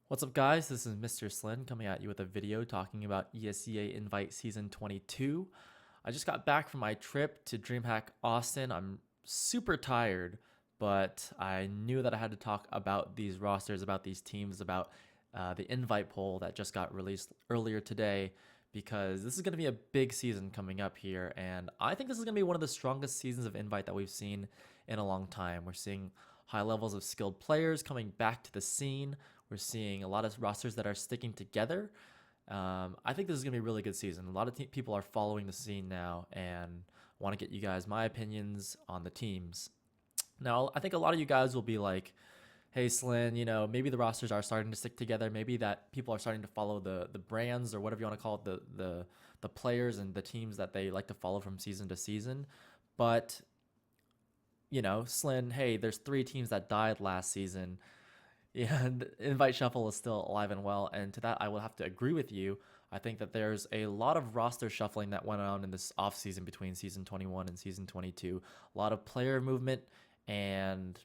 What's up, guys? This is Mr. SLIN coming at you with a video talking about ESEA-Invite Season 22. I just got back from my trip to DreamHack Austin. I'm super tired, but I knew that I had to talk about these rosters, about these teams, about the invite poll that just got released earlier today, because this is going to be a big season coming up here, and I think this is going to be one of the strongest seasons of invite that we've seen in a long time. We're seeing high levels of skilled players coming back to the scene. We're seeing a lot of rosters that are sticking together. I think this is going to be a really good season. A lot of people are following the scene now, and want to get you guys my opinions on the teams. Now, I think a lot of you guys will be like, hey, Slin, maybe the rosters are starting to stick together. Maybe that people are starting to follow the brands or whatever you want to call it, the players and the teams that they like to follow from season to season. But, Slin, hey, there's 3 teams that died last season. Yeah, and Invite Shuffle is still alive and well, and to that I will have to agree with you. I think that there's a lot of roster shuffling that went on in this offseason between Season 21 and Season 22. A lot of player movement, and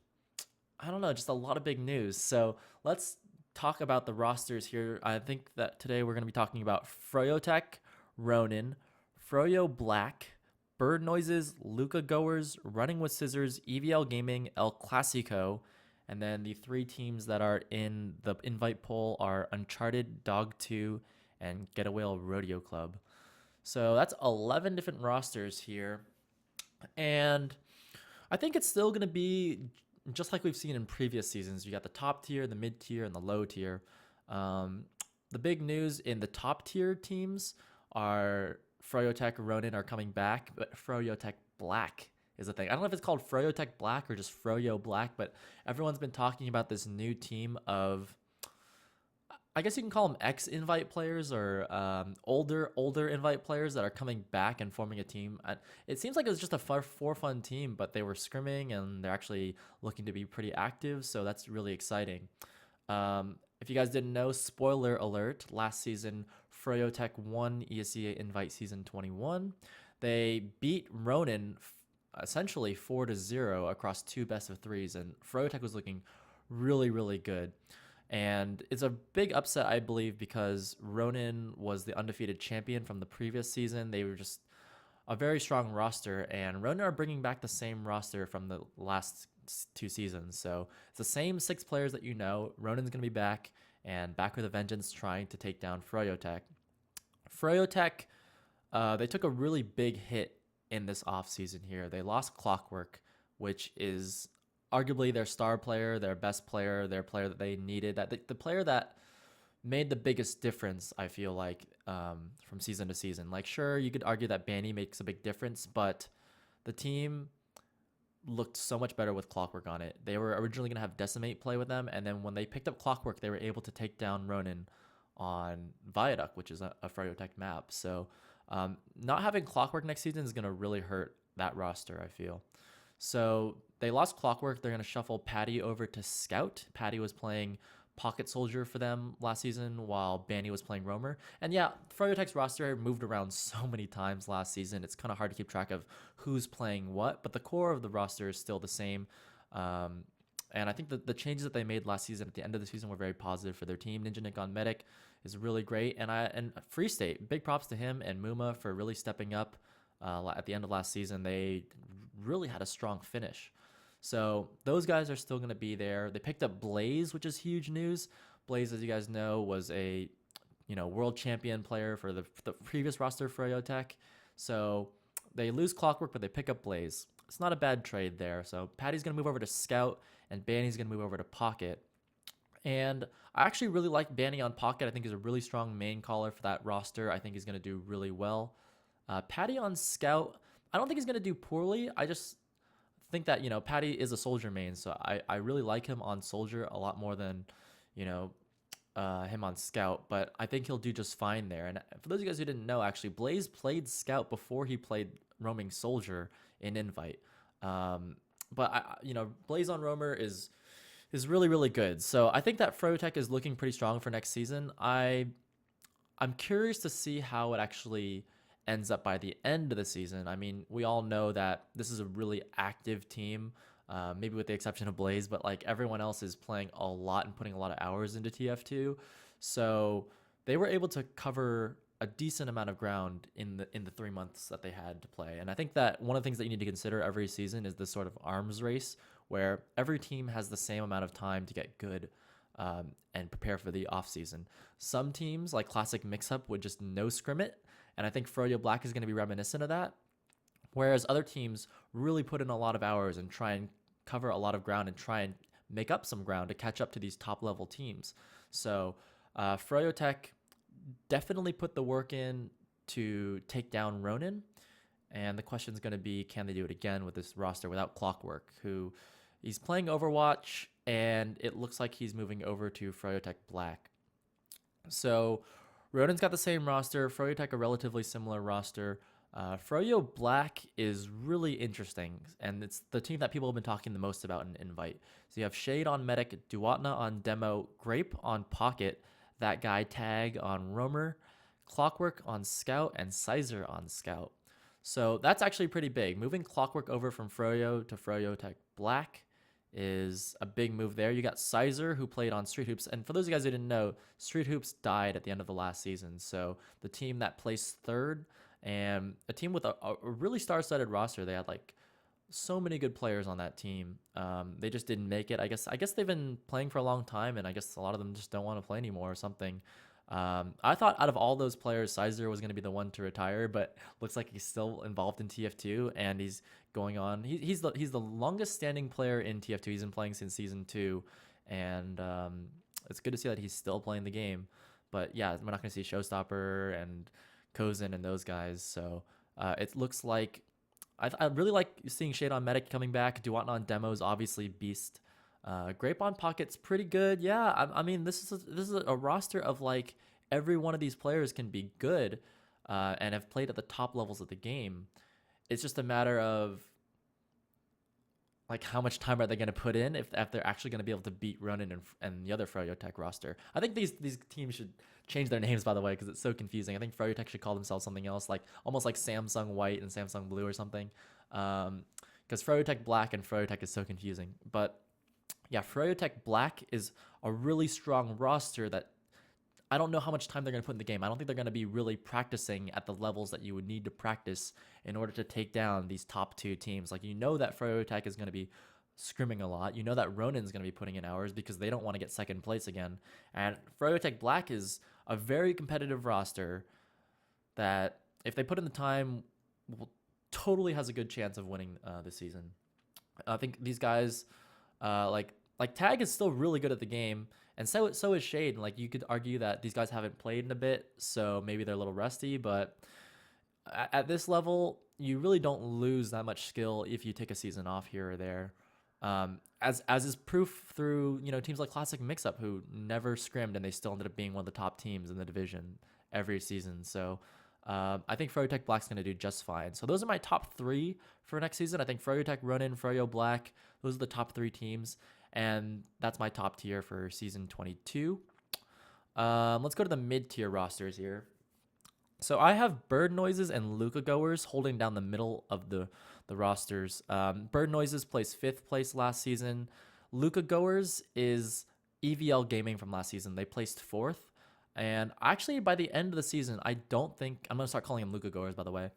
I don't know, just a lot of big news. So let's talk about the rosters here. I think that today we're going to be talking about Froyotech, Ronin, Froyo Black, Bird Noises, Luca Goers, Running with Scissors, EVL Gaming, El Clasico, and then the 3 teams that are in the invite poll are Uncharted, Dog2, and Get a Whale Rodeo Club. So that's 11 different rosters here. And I think it's still going to be just like we've seen in previous seasons. You got the top tier, the mid tier, and the low tier. The big news in the top tier teams are Froyotech, Ronin are coming back, but Froyotech Black is a thing. I don't know if it's called Froyotech Black or just Froyo Black, but everyone's been talking about this new team of, I guess you can call them ex-invite players or older invite players that are coming back and forming a team. And it seems like it was just a for fun team, but they were scrimming and they're actually looking to be pretty active, so that's really exciting. If you guys didn't know, spoiler alert, last season Froyotech won ESEA-Invite Season 21. They beat Ronin essentially 4-0 across 2 best of 3s, and Froyotech was looking really, really good. And it's a big upset, I believe, because Ronin was the undefeated champion from the previous season. They were just a very strong roster, and Ronin are bringing back the same roster from the last 2 seasons. So it's the same 6 players that you know. Ronin's going to be back, and back with a vengeance, trying to take down Froyotech. Froyotech, they took a really big hit in this offseason here. They lost Clockwork, which is arguably their star player, their best player, their player that they needed, that the player that made the biggest difference, I feel like, from season to season. Like, sure, you could argue that Banny makes a big difference, but the team looked so much better with Clockwork on it. They were originally going to have Decimate play with them, and then when they picked up Clockwork, they were able to take down Ronin on Viaduct, which is a Froyotech map. So not having Clockwork next season is going to really hurt that roster, I feel. So they lost Clockwork. They're going to shuffle Patty over to Scout. Patty was playing Pocket Soldier for them last season, while Banny was playing Roamer. And yeah, Froyotech's roster moved around so many times last season. It's kind of hard to keep track of who's playing what, but the core of the roster is still the same. And I think that the changes that they made last season at the end of the season were very positive for their team. Ninja Nick on Medic is really great. And Free State, big props to him and Muma for really stepping up at the end of last season. They really had a strong finish. So those guys are still going to be there. They picked up Blaze, which is huge news. Blaze, as you guys know, was a world champion player for the previous roster for Froyotech. So they lose Clockwork, but they pick up Blaze. It's not a bad trade there. So Patty's going to move over to Scout, and Banny's going to move over to Pocket. And I actually really like Banny on Pocket. I think he's a really strong main caller for that roster. I think he's going to do really well. Patty on Scout, I don't think he's going to do poorly. I just think that, Patty is a Soldier main, so I really like him on Soldier a lot more than, him on Scout, but I think he'll do just fine there. And for those of you guys who didn't know, actually, Blaze played Scout before he played roaming Soldier in Invite. But Blaze on Roamer is really, really good. So I think that Froyotech is looking pretty strong for next season. I'm curious to see how it actually ends up by the end of the season. I mean, we all know that this is a really active team. maybe with the exception of Blaze, but like everyone else is playing a lot and putting a lot of hours into TF2. So they were able to cover a decent amount of ground in the 3 months that they had to play. And I think that one of the things that you need to consider every season is this sort of arms race where every team has the same amount of time to get good and prepare for the off season. Some teams like Classic Mixup would just no scrim it, and I think Froyo Black is going to be reminiscent of that. Whereas other teams really put in a lot of hours and try and cover a lot of ground and try and make up some ground to catch up to these top level teams. So Froyo Tech definitely put the work in to take down Ronin. And the question is going to be, can they do it again with this roster without Clockwork, who he's playing Overwatch, and it looks like he's moving over to Froyo Tech Black. So Ronin's got the same roster, Froyo Tech a relatively similar roster. Froyo Black is really interesting, and it's the team that people have been talking the most about in Invite. So you have Shade on Medic, Duatna on Demo, Grape on Pocket, that guy Tag on Roamer, Clockwork on Scout, and Sizer on Scout. So that's actually pretty big. Moving Clockwork over from Froyo to Froyo Tech Black is a big move there. You got Sizer, who played on Street Hoops. And for those of you guys who didn't know, Street Hoops died at the end of the last season. So the team that placed third, and a team with a really star-studded roster. They had like so many good players on that team. They just didn't make it. I guess they've been playing for a long time, and I guess a lot of them just don't want to play anymore or something. I thought out of all those players, Sizer was going to be the one to retire, but looks like he's still involved in TF2, and he's going on. He's the longest standing player in TF2. He's been playing since season 2, and it's good to see that he's still playing the game. But yeah, we're not going to see Showstopper and Kozin and those guys. So it looks like I really like seeing Shade on Medic coming back. Duatna on Demos, obviously beast. Grape on Pocket's pretty good. Yeah, I mean this is a roster of like every one of these players can be good and have played at the top levels of the game. It's just a matter of like how much time are they going to put in if they're actually going to be able to beat Ronin and the other Froyo Tech roster. I think these teams should change their names, by the way, because it's so confusing. I think Froyo Tech should call themselves something else, like almost like Samsung White and Samsung Blue or something, because Froyo Tech Black and Froyo Tech is so confusing. But yeah, Froyo Tech Black is a really strong roster that I don't know how much time they're going to put in the game. I don't think they're going to be really practicing at the levels that you would need to practice in order to take down these top two teams. Like, you know that Froyo Tech is going to be scrimming a lot. You know that Ronin's going to be putting in hours because they don't want to get second place again. And Froyo Tech Black is a very competitive roster that, if they put in the time, totally has a good chance of winning this season. I think these guys, like Tag is still really good at the game, and so is Shade. Like, you could argue that these guys haven't played in a bit, so maybe they're a little rusty, but at this level, you really don't lose that much skill if you take a season off here or there. As is proof through, teams like Classic Mixup, who never scrimmed and they still ended up being one of the top teams in the division every season. So I think Froyo Tech Black's going to do just fine. So those are my top 3 for next season. I think Froyo Tech, Ronin, Froyo Black, those are the top 3 teams. And that's my top tier for season 22. Let's go to the mid-tier rosters here. So I have Bird Noises and Luca Goers holding down the middle of the rosters. Bird Noises placed 5th place last season. Luca Goers is EVL Gaming from last season. They placed 4th. And actually, by the end of the season, I'm going to start calling them Luca Goers, by the way.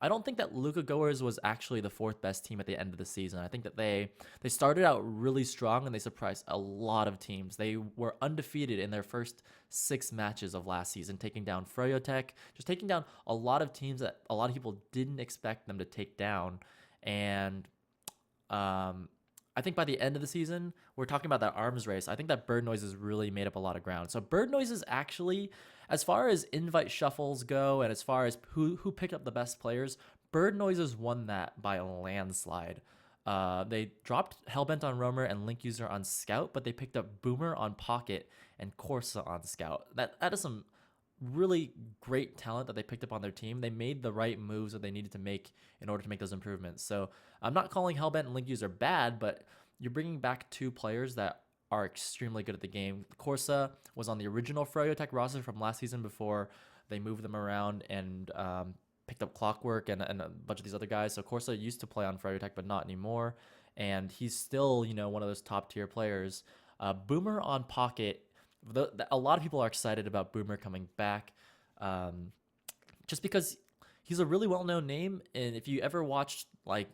I don't think that Luca Goers was actually the 4th best team at the end of the season. I think that they started out really strong and they surprised a lot of teams. They were undefeated in their first 6 matches of last season, taking down Froyo Tech, just taking down a lot of teams that a lot of people didn't expect them to take down. And I think by the end of the season, we're talking about that arms race. I think that Bird Noises really made up a lot of ground. So Bird Noises actually, as far as invite shuffles go and as far as who picked up the best players, Bird Noises won that by a landslide. They dropped Hellbent on Roamer and Link User on Scout, but they picked up Boomer on Pocket and Corsa on Scout. That is some really great talent that they picked up on their team. They made the right moves that they needed to make in order to make those improvements. So I'm not calling Hellbent and Link User bad, but you're bringing back 2 players that are extremely good at the game. Corsa was on the original Froyo Tech roster from last season before they moved them around and picked up Clockwork and a bunch of these other guys. So Corsa used to play on Froyo Tech, but not anymore. and he's still, one of those top tier players. Boomer on Pocket, a lot of people are excited about Boomer coming back, um, just because he's a really well known name. And if you ever watched like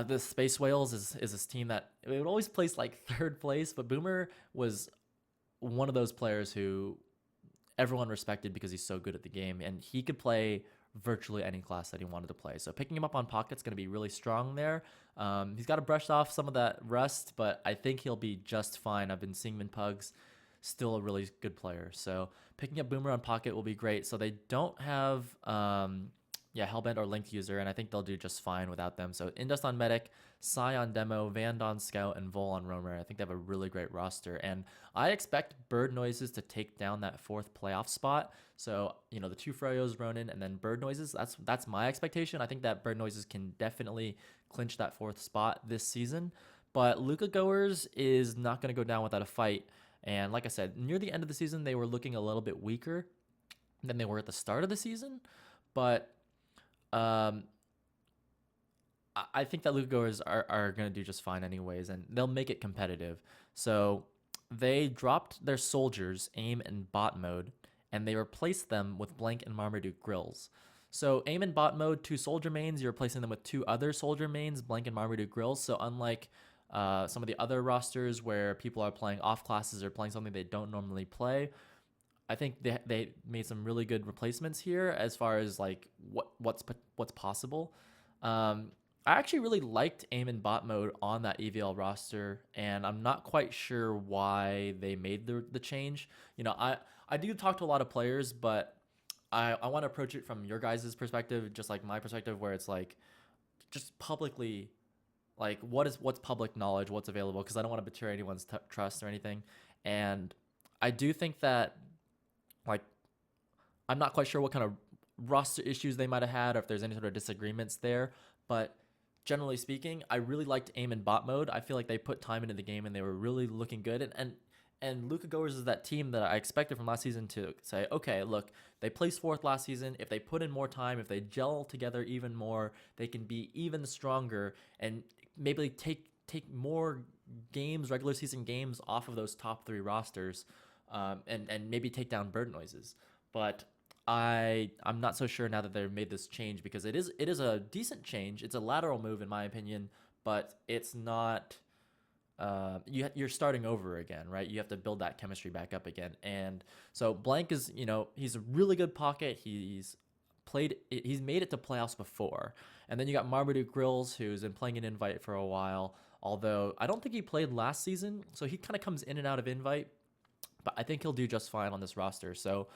the Space Whales is this team that it would always place like third place, but Boomer was one of those players who everyone respected because he's so good at the game, and he could play virtually any class that he wanted to play. So picking him up on Pocket's going to be really strong there. He's got to brush off some of that rust, but I think he'll be just fine. I've been seeing him in Pugs, still a really good player. So picking up Boomer on Pocket will be great. So they don't have Hellbent or Linked User, and I think they'll do just fine without them. So Indust on Medic, Psy on Demo, Vand on Scout, and Vol on Roamer. I think they have a really great roster, and I expect Bird Noises to take down that fourth playoff spot. So, the two Froyos, Ronin, and then Bird Noises, that's my expectation. I think that Bird Noises can definitely clinch that fourth spot this season, but Luca Goers is not going to go down without a fight. And like I said, near the end of the season, they were looking a little bit weaker than they were at the start of the season, but I think that Luca Goers are going to do just fine anyways, and they'll make it competitive. So they dropped their soldiers, aim and bot mode, and they replaced them with Blank and Marmaduke grills. So aim and bot mode, two soldier mains, you're replacing them with two other soldier mains, Blank and Marmaduke grills. So unlike some of the other rosters where people are playing off classes or playing something they don't normally play, I think they made some really good replacements here as far as like what's possible. I actually really liked aim and bot mode on that EVL roster, and I'm not quite sure why they made the change. I do talk to a lot of players, but I want to approach it from your guys' perspective, just like my perspective, where it's like just publicly, like what's public knowledge, what's available, because I don't want to betray anyone's trust or anything. And I do think that, like, I'm not quite sure what kind of roster issues they might have had, or if there's any sort of disagreements there, but generally speaking, I really liked aim and bot mode. I feel like they put time into the game and they were really looking good. And Luca Goers is that team that I expected from last season to say, okay, look, they placed fourth last season. If they put in more time, if they gel together even more, they can be even stronger and maybe take more games, regular season games, off of those top three rosters, and maybe take down Bird Noises. But I'm not so sure now that they've made this change, because it is a decent change. It's a lateral move in my opinion, but it's not. You're starting over again, right? You have to build that chemistry back up again. And so Blank is, he's a really good pocket. He's made it to playoffs before. And then you got Marmaduke Grills, who's been playing an Invite for a while. Although I don't think he played last season, so he kind of comes in and out of Invite. But I think he'll do just fine on this roster. So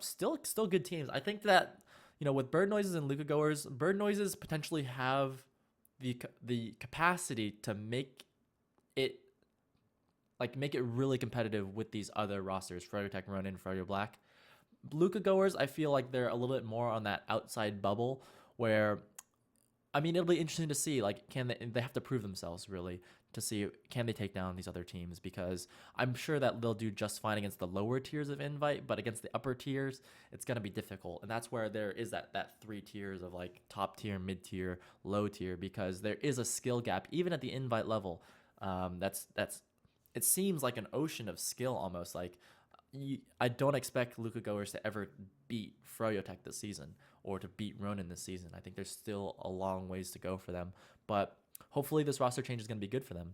still good teams. I think that, with Bird Noises and Luca Goers, Bird Noises potentially have the capacity to make it really competitive with these other rosters, Froyo Tech, Ronin, Froyo Black. Luca Goers, I feel like they're a little bit more on that outside bubble where, I mean, it'll be interesting to see, like, can they have to prove themselves really to see, can they take down these other teams, because I'm sure that they'll do just fine against the lower tiers of Invite, but against the upper tiers, it's going to be difficult. And that's where there is that three tiers of like top tier, mid tier, low tier, because there is a skill gap even at the Invite level. It seems like an ocean of skill almost. Like, I don't expect Luca Goers to ever beat Froyo Tech this season or to beat Ronin this season. I think there's still a long ways to go for them, but hopefully this roster change is going to be good for them.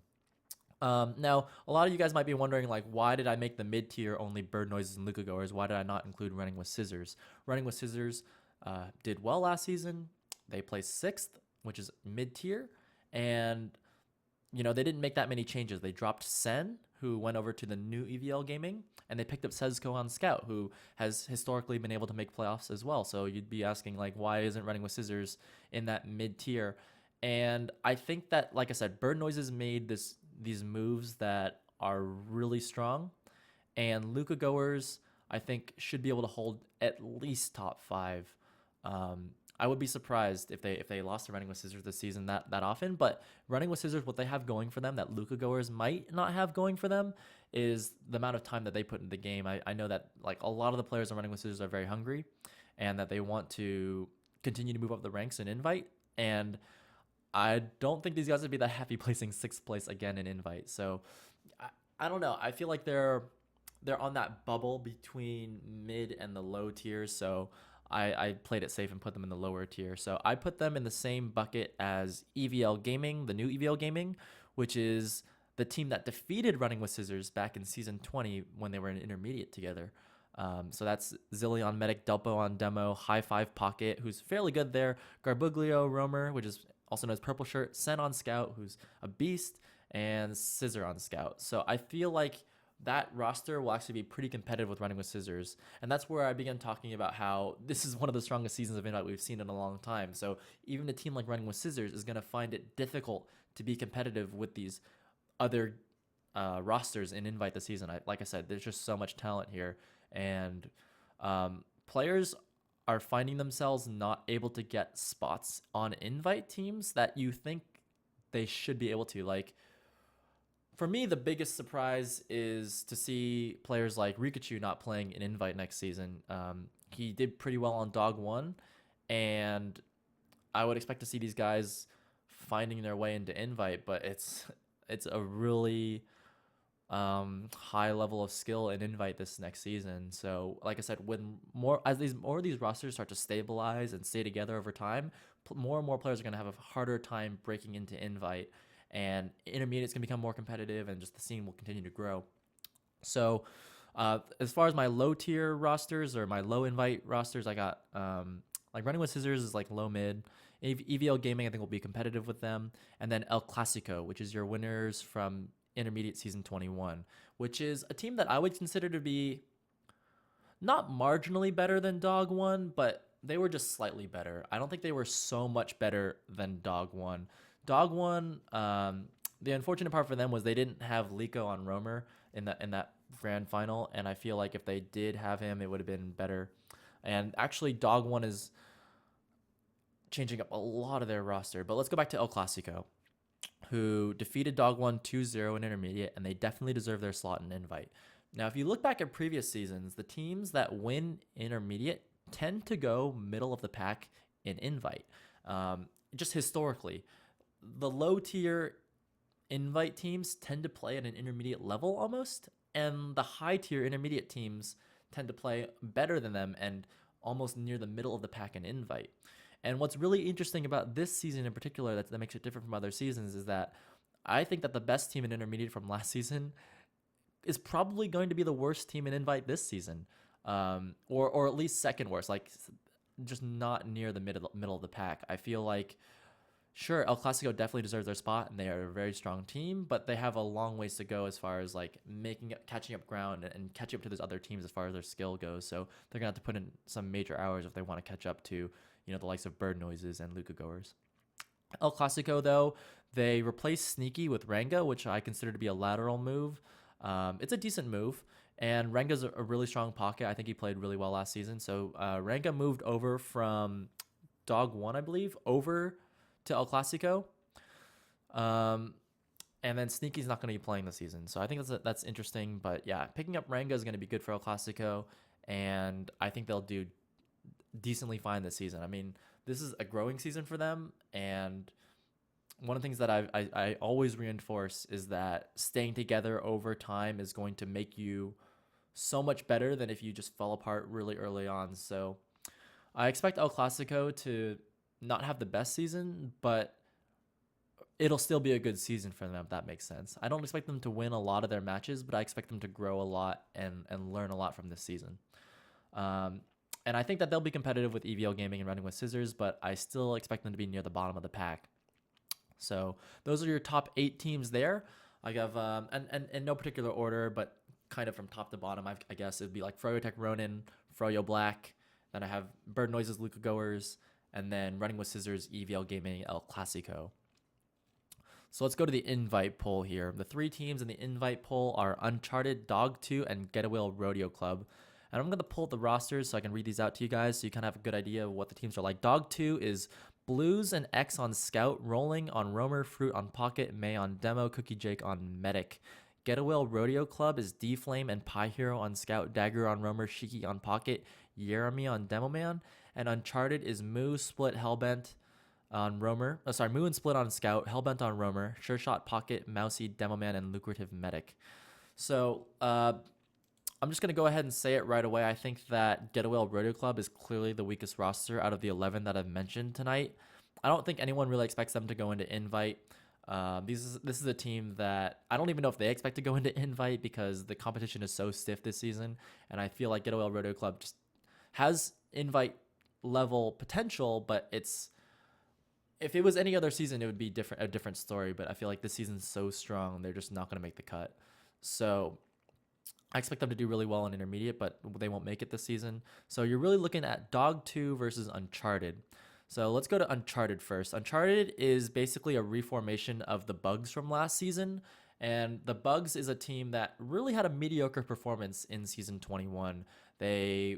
Now, a lot of you guys might be wondering, like, why did I make the mid tier only Bird Noises and Luca Goers? Why did I not include Running with Scissors? Running with Scissors did well last season. They placed 6th, which is mid tier, and they didn't make that many changes. They dropped Sen, who went over to the new EVL gaming, and they picked up Sezco on Scout, who has historically been able to make playoffs as well. So you'd be asking, like, why isn't Running with Scissors in that mid tier? And I think that, like I said, Bird Noises made these moves that are really strong, and Luca Goers, I think, should be able to hold at least top 5. I would be surprised if they lost to Running with Scissors this season that often. But Running with Scissors, what they have going for them that Luca Goers might not have going for them is the amount of time that they put in the game. I know that, like, a lot of the players on Running with Scissors are very hungry, and that they want to continue to move up the ranks and Invite. And I don't think these guys would be that happy placing sixth place again in invite. So I don't know. I feel like they're on that bubble between mid and the low tiers. So I played it safe and put them in the lower tier. So I put them in the same bucket as EVL Gaming, the new EVL Gaming, which is the team that defeated Running with Scissors back in season 20 when they were in intermediate together. So that's Zillion, Medic, Delpo on demo, High Five Pocket, who's fairly good there, Garbuglio, Roamer, which is also known as Purple Shirt, Sen on Scout, who's a beast, and Scissor on Scout. So I feel like that roster will actually be pretty competitive with Running with Scissors. And that's where I began talking about how this is one of the strongest seasons of Invite we've seen in a long time. So even a team like Running with Scissors is going to find it difficult to be competitive with these other rosters in Invite this season. Like I said, there's just so much talent here. And players are finding themselves not able to get spots on Invite teams that you think they should be able to. Like, for me, the biggest surprise is to see players like Rikachu not playing in Invite next season. He did pretty well on Dog 1, and I would expect to see these guys finding their way into Invite, but it's a really high level of skill in Invite this next season. So like I said, when more of these rosters start to stabilize and stay together over time, more and more players are going to have a harder time breaking into Invite, and intermediate's going to become more competitive, and just the scene will continue to grow. So as far as my low tier rosters or my low Invite rosters, I got like Running with Scissors is like low mid. EVL Gaming I think will be competitive with them, and then El Clasico, which is your winners from intermediate season 21, which is a team that I would consider to be not marginally better than Dog 1, but they were just slightly better. I don't think they were so much better than Dog 1. Dog 1, the unfortunate part for them was they didn't have Liko on Roamer in that grand final, and I feel like if they did have him, it would have been better. And actually, Dog 1 is changing up a lot of their roster. But let's go back to El Clasico, who defeated Dog 1 2-0 in intermediate, and they definitely deserve their slot in Invite. Now, if you look back at previous seasons, the teams that win intermediate tend to go middle of the pack in Invite. Just historically, the low tier Invite teams tend to play at an intermediate level almost, and the high tier intermediate teams tend to play better than them and almost near the middle of the pack in Invite. And what's really interesting about this season in particular that makes it different from other seasons is that I think that the best team in intermediate from last season is probably going to be the worst team in Invite this season, or at least second worst, like just not near the middle of the pack. I feel like, sure, El Clasico definitely deserves their spot, and they are a very strong team, but they have a long ways to go as far as like catching up ground and catching up to those other teams as far as their skill goes. So they're gonna have to put in some major hours if they want to catch up to the likes of Bird Noises and Luca Goers. El Clasico, though, they replaced Sneaky with Ranga, which I consider to be a lateral move. It's a decent move, and Ranga's a really strong pocket. I think he played really well last season. So Ranga moved over from Dog 1, I believe, over to El Clasico. And then Sneaky's not going to be playing this season. So I think that's interesting. But yeah, picking up Ranga is going to be good for El Clasico, and I think they'll do decently fine this season. I mean, this is a growing season for them, and one of the things that I always reinforce is that staying together over time is going to make you so much better than if you just fell apart really early on. So I expect El Clasico to not have the best season, but it'll still be a good season for them, if that makes sense. I don't expect them to win a lot of their matches, but I expect them to grow a lot and learn a lot from this season. And I think that they'll be competitive with EVL Gaming and Running with Scissors, but I still expect them to be near the bottom of the pack. So those are your top 8 teams there. I have, and in no particular order, but kind of from top to bottom, I guess it'd be like Froyotech Ronin, Froyo Black. Then I have Bird Noises, Luca Goers, and then Running with Scissors, EVL Gaming, El Clasico. So let's go to the invite poll here. The 3 teams in the invite poll are Uncharted, Dog 2, and Getaway Rodeo Club. And I'm going to pull the rosters so I can read these out to you guys so you kind of have a good idea of what the teams are like. Dog 2 is Blues and X on Scout, Rolling on Roamer, Fruit on Pocket, May on Demo, Cookie Jake on Medic. Getaway Rodeo Club is D-Flame and Pie Hero on Scout, Dagger on Roamer, Shiki on Pocket, Jeremy on Demo Man. And Uncharted is Moo, Split, Hellbent, on Roamer. Oh, sorry, Moo and Split on Scout, Hellbent on Roamer, Sure Shot, Pocket, Mousy, Demoman, and Lucrative Medic. So I'm just going to go ahead and say it right away. I think that Getaway Rodeo Club is clearly the weakest roster out of the 11 that I've mentioned tonight. I don't think anyone really expects them to go into Invite. This is a team that I don't even know if they expect to go into Invite because the competition is so stiff this season, and I feel like Getaway Rodeo Club just has Invite level potential, but it's if it was any other season, it would be a different story. But I feel like this season's so strong, they're just not going to make the cut. So I expect them to do really well in intermediate, but they won't make it this season. So you're really looking at Dog 2 versus Uncharted. So let's go to Uncharted first. Uncharted is basically a reformation of the Bugs from last season. And the Bugs is a team that really had a mediocre performance in season 21. They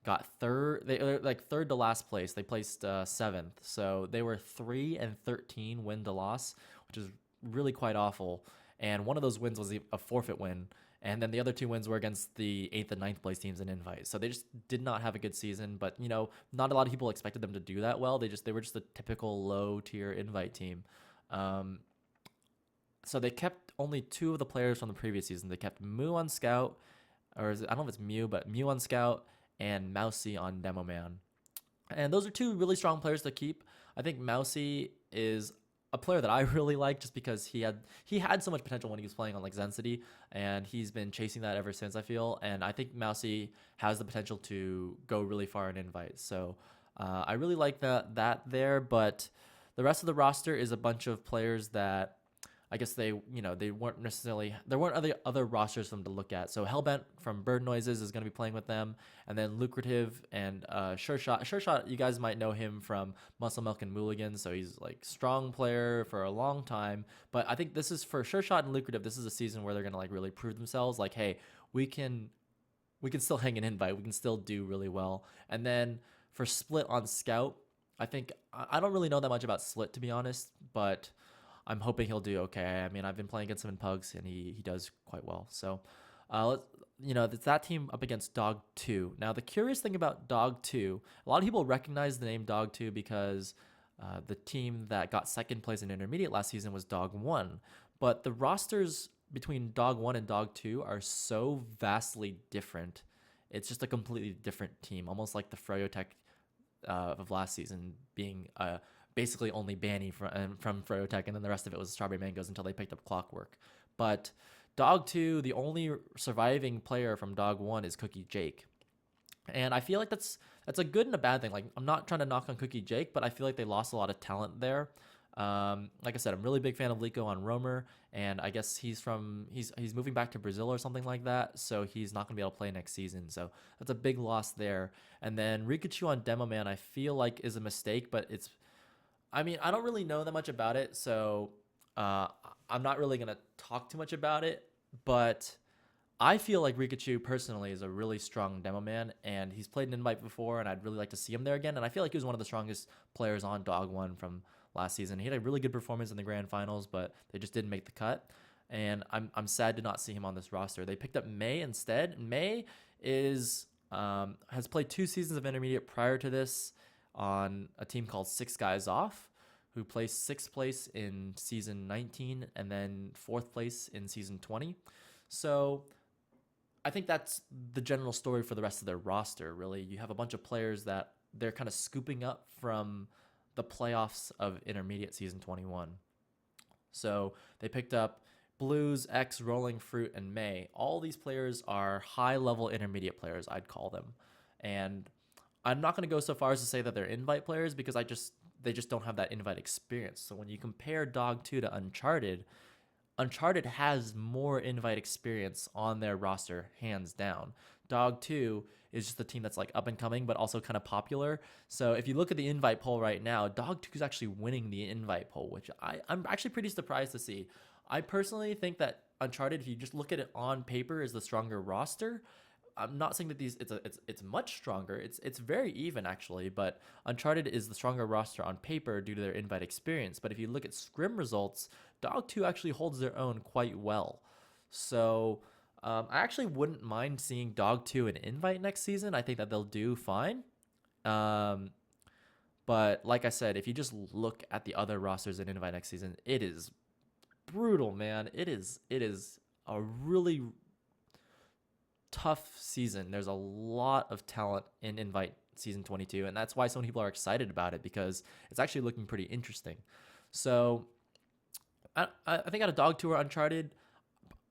got third. They were like third to last place. They placed seventh. So they were 3-13 win to loss, which is really quite awful. And one of those wins was a forfeit win. And then the other two wins were against the 8th and ninth place teams in Invite. So they just did not have a good season. But, not a lot of people expected them to do that well. They were just a typical low-tier Invite team. So they kept only two of the players from the previous season. They kept Moo on Scout, I don't know if it's Mew, but Mew on Scout and Mousy on Demo Man. And those are two really strong players to keep. I think Mousy is a player that I really like just because he had so much potential when he was playing on like Zen City, and he's been chasing that ever since, I feel. And I think Mousy has the potential to go really far in Invite. So I really like that there, but the rest of the roster is a bunch of players that I guess they weren't necessarily, there weren't other rosters for them to look at. So Hellbent from Bird Noises is going to be playing with them, and then Lucrative and Sure Shot. Sure Shot, you guys might know him from Muscle Milk and Mulligan, so he's like strong player for a long time. But I think this is for Sure Shot and Lucrative. This is a season where they're going to like really prove themselves. Like, hey, we can still hang an invite. We can still do really well. And then for Split on Scout, I think I don't really know that much about Split, to be honest, but I'm hoping he'll do okay. I mean, I've been playing against him in Pugs, and he does quite well. So, it's that team up against Dog 2. Now, the curious thing about Dog 2, a lot of people recognize the name Dog 2 because the team that got second place in intermediate last season was Dog 1. But the rosters between Dog 1 and Dog 2 are so vastly different. It's just a completely different team, almost like the Froyotech of last season being basically only Banny from Froyotech, and then the rest of it was Strawberry Mangoes until they picked up Clockwork. But Dog 2, the only surviving player from Dog 1 is Cookie Jake. And I feel like that's a good and a bad thing. Like, I'm not trying to knock on Cookie Jake, but I feel like they lost a lot of talent there. Like I said, I'm a really big fan of Lico on Roamer, and I guess he's moving back to Brazil or something like that, so he's not going to be able to play next season. So that's a big loss there. And then Rikachu on Demo Man, I feel like is a mistake, but I don't really know that much about it, so I'm not really going to talk too much about it, but I feel like Rikachu personally is a really strong Demo Man, and he's played an invite before, and I'd really like to see him there again. And I feel like he was one of the strongest players on Dog 1 from last season. He had a really good performance in the grand finals, but they just didn't make the cut. And I'm sad to not see him on this roster. They picked up May instead. May has played 2 seasons of intermediate prior to this on a team called Six Guys Off, who placed 6th place in season 19 and then 4th place in season 20. So I think that's the general story for the rest of their roster, really. You have a bunch of players that they're kind of scooping up from the playoffs of intermediate season 21. So they picked up Blues, X, Rolling Fruit, and May. All these players are high-level intermediate players, I'd call them. And I'm not going to go so far as to say that they're invite players because they just don't have that invite experience. So when you compare Dog 2 to Uncharted has more invite experience on their roster, hands down. Dog 2 is just a team that's like up and coming, but also kind of popular. So if you look at the invite poll right now, Dog 2 is actually winning the invite poll, which I'm actually pretty surprised to see. I personally think that Uncharted, if you just look at it on paper, is the stronger roster. I'm not saying that it's much stronger. It's very even actually, but Uncharted is the stronger roster on paper due to their invite experience. But if you look at scrim results, Dog 2 actually holds their own quite well. So I actually wouldn't mind seeing Dog 2 in invite next season. I think that they'll do fine. But like I said, if you just look at the other rosters in Invite next season, it is brutal, man. It is a really tough season. There's a lot of talent in Invite season 22, and that's why so many people are excited about it, because it's actually looking pretty interesting. So I think out of Dog Tour, Uncharted,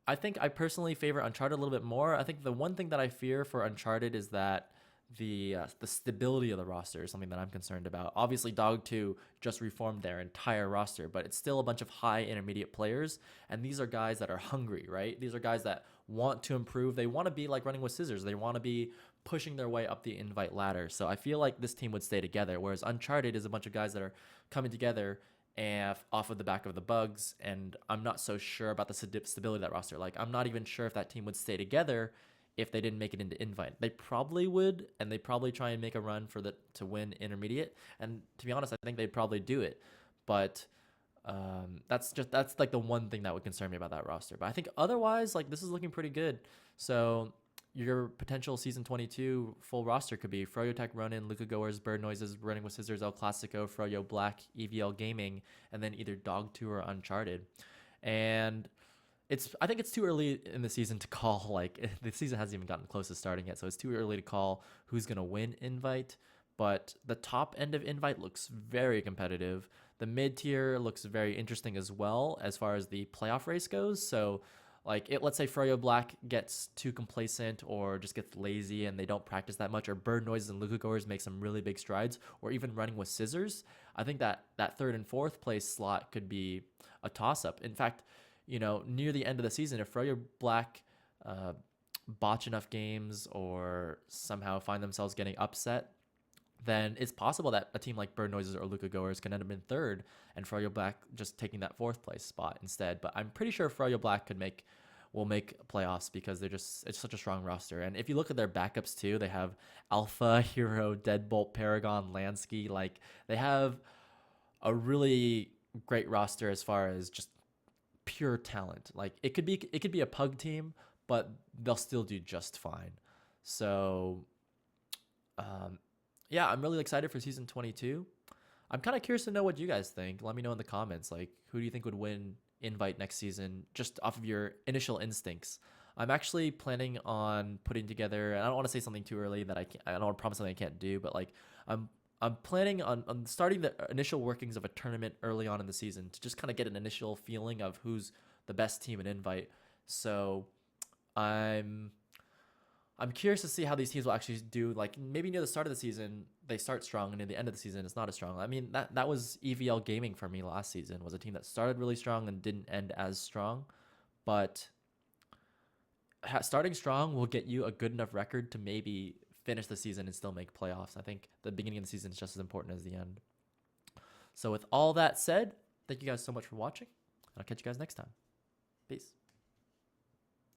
I think I personally favor Uncharted a little bit more. I think the one thing that I fear for Uncharted is that the stability of the roster is something that I'm concerned about. Obviously, Dog 2 just reformed their entire roster, but it's still a bunch of high intermediate players, and these are guys that are hungry, right? These are guys that want to improve. They want to be like running with scissors. They want to be pushing their way up the invite ladder. So I feel like this team would stay together, whereas Uncharted is a bunch of guys that are coming together and off of the back of the bugs, and I'm not so sure about the stability of that roster. Like, I'm not even sure if that team would stay together if they didn't make it into invite. They probably would, and they probably try and make a run for the to win intermediate. And to be honest, I think they'd probably do it. But that's like the one thing that would concern me about that roster. But I think otherwise, like, this is looking pretty good. So your potential season 22 full roster could be Froyo Tech, Ronin, Luca Goers, Bird Noises, Running with Scissors, El Clasico, Froyo Black, EVL Gaming, and then either Dog 2 or Uncharted. And I think it's too early in the season to call, like, the season hasn't even gotten close to starting yet, so it's too early to call who's going to win invite. But the top end of invite looks very competitive. The mid tier looks very interesting as well as far as the playoff race goes. So like, let's say Froyo Black gets too complacent or just gets lazy and they don't practice that much, or Bird Noises and Luca Goers make some really big strides, or even Running with Scissors. I think that third and fourth place slot could be a toss up. In fact, near the end of the season, if Froyo Black botch enough games or somehow find themselves getting upset, then it's possible that a team like Bird Noises or Luca Goers can end up in third and Froyo Black just taking that fourth place spot instead. But I'm pretty sure Froyo Black will make playoffs because it's such a strong roster. And if you look at their backups too, they have Alpha, Hero, Deadbolt, Paragon, Lansky. Like, they have a really great roster as far as just pure talent. Like, it could be a pug team, but they'll still do just fine. So yeah, I'm really excited for season 22. I'm kind of curious to know what you guys think. Let me know in the comments. Like, who do you think would win invite next season, just off of your initial instincts? I'm actually planning on putting together, and I don't want to say something too early that I don't want to promise something I can't do, but like, I'm planning on starting the initial workings of a tournament early on in the season to just kind of get an initial feeling of who's the best team in invite. So I'm curious to see how these teams will actually do. Like, maybe near the start of the season, they start strong, and near the end of the season, it's not as strong. I mean, that was EVL Gaming for me last season, was a team that started really strong and didn't end as strong. But starting strong will get you a good enough record to maybe finish the season and still make playoffs. I think the beginning of the season is just as important as the end. So with all that said, thank you guys so much for watching, and I'll catch you guys next time. Peace.